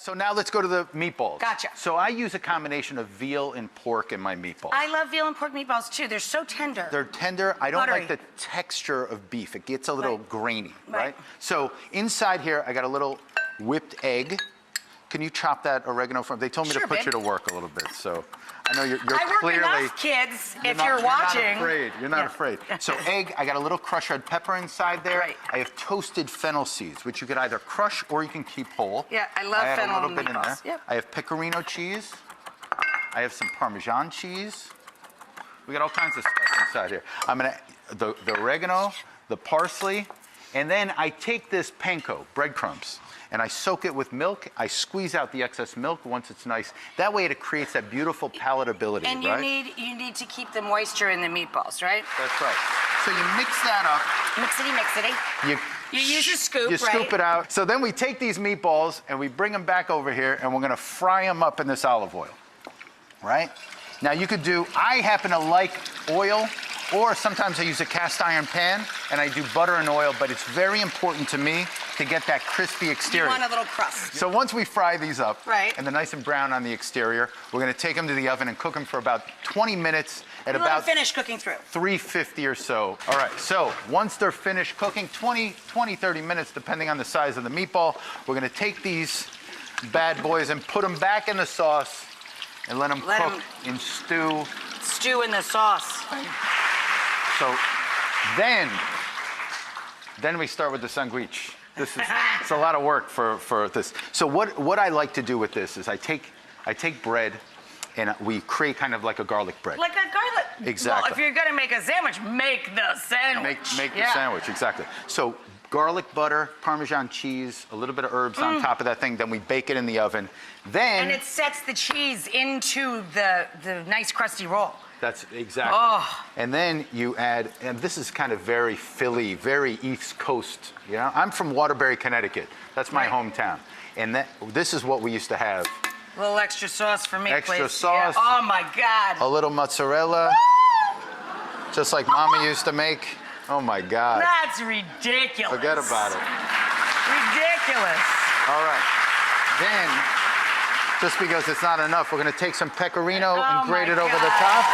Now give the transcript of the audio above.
So now let's go to the meatballs. Gotcha. So I use a combination of veal and pork in my meatballs. I love veal and pork meatballs too. They're so tender. They're tender. I don't Buttery. like the texture of beef. It gets a little grainy, right? Right. So inside here, I got a little whipped egg. Can you chop that oregano from? They told me Sure, to put babe. you to work a little bit, so I know you're I work clearly. enough, kids. If you're You're watching. not afraid. You're not Yeah. afraid. So egg, I got a little crushed red pepper inside there. Right. I have toasted fennel seeds, which you could either crush or you can keep whole. Yeah, I love add fennel a little in bit in there. meatballs. Yep. I have pecorino cheese. I have some Parmesan cheese. We got all kinds of stuff inside here. I'm gonna the oregano, the parsley, and then I take this panko, breadcrumbs, and I soak it with milk. I squeeze out the excess milk once it's nice. That way it creates that beautiful palatability, And right? you need to keep the moisture in the meatballs, right? That's right. So you mix that up. Mixity. You use a scoop, You right? scoop it out. So then we take these meatballs and we bring them back over here and we're gonna fry them up in this olive oil, right? Now you could do, I happen to like oil, or sometimes I use a cast iron pan and I do butter and oil, but it's very important to me to get that crispy exterior. You want a little crust. So once we fry these up, Right. and they're nice and brown on the exterior, we're gonna take them to the oven and cook them for about 20 minutes at Let them about finish cooking through. 350 or so. All right, so once they're finished cooking, 30 minutes, depending on the size of the meatball, we're gonna take these bad boys and put them back in the sauce and let them cook and stew. Stew in the sauce. So then we start with the sandwich. It's a lot of work for this. So what I like to do with this is I take bread and we create kind of like a garlic bread. Like a garlic. Exactly. Well, if you're gonna make a sandwich, make the sandwich. Make the sandwich, exactly. So garlic butter, Parmesan cheese, a little bit of herbs on top of that thing, then we bake it in the oven. Then And it sets the cheese into the nice crusty roll. that's exactly. Oh. And then you add, and this is kind of very Philly, very East Coast. You know, I'm from Waterbury, Connecticut. That's my Right. hometown. And this is what we used to have. A little extra sauce for me, Extra please. sauce. Yeah. Oh my God. A little mozzarella, just like Mama used to make. Oh my God. That's ridiculous. Forget about it. Ridiculous. All right. Then, just because it's not enough, we're gonna take some pecorino and grate it over the top.